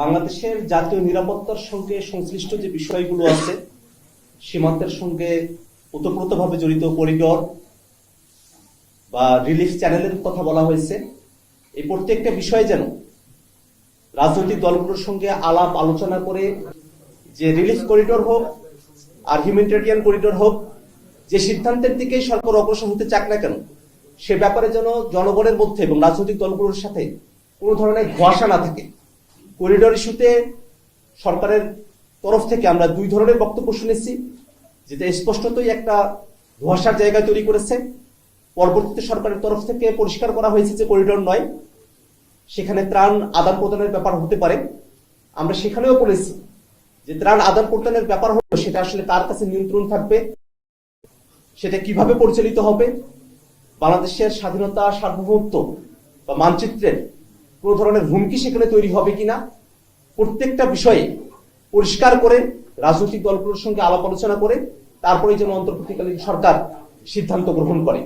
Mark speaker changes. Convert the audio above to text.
Speaker 1: বাংলাদেশের জাতীয় নিরাপত্তার সঙ্গে সংশ্লিষ্ট যে বিষয়গুলো আছে, সীমান্তের সঙ্গে ওতপ্রোতভাবে জড়িত করিডোর বা রিলিফ চ্যানেলের কথা বলা হয়েছে, এই প্রত্যেকটা বিষয় যেন রাজনৈতিক দলগুলোর সঙ্গে আলাপ আলোচনা করে যে রিলিফ করিডোর হোক আর হিউম্যানিটেরিয়ান করিডোর হোক, যে সিদ্ধান্তের দিকেই সরকার অগ্রসর হতে চাক না কেন, সে ব্যাপারে যেন জনগণের মধ্যে এবং রাজনৈতিক দলগুলোর সাথে কোনো ধরনের ধোঁয়াশা না থাকে। করিডোর ইস্যুতে সরকারের তরফ থেকে আমরা দুই ধরনের বক্তব্য শুনেছি, যেটা স্পষ্টতই একটা ধোঁয়াশার জায়গা তৈরি করেছে। পরবর্তীতে সরকারের তরফ থেকে পরিষ্কার করা হয়েছে যে করিডোর নয়, সেখানে ত্রাণ আদান প্রদানের ব্যাপার হতে পারে। আমরা সেখানেও বলেছি যে ত্রাণ আদান প্রদানের ব্যাপার হলো সেটা আসলে কার কাছে নিয়ন্ত্রণ থাকবে, সেটা কিভাবে পরিচালিত হবে, বাংলাদেশের স্বাধীনতা সার্বভৌমত্ব বা মানচিত্রের কোন ধরনের হুমকি সেখানে তৈরি হবে কিনা, প্রত্যেকটা বিষয়ে পরিষ্কার করে রাজনৈতিক দলগুলোর সঙ্গে আলাপ আলোচনা করে তারপরে যেন অন্তর্বর্তীকালীন সরকার সিদ্ধান্ত গ্রহণ করে।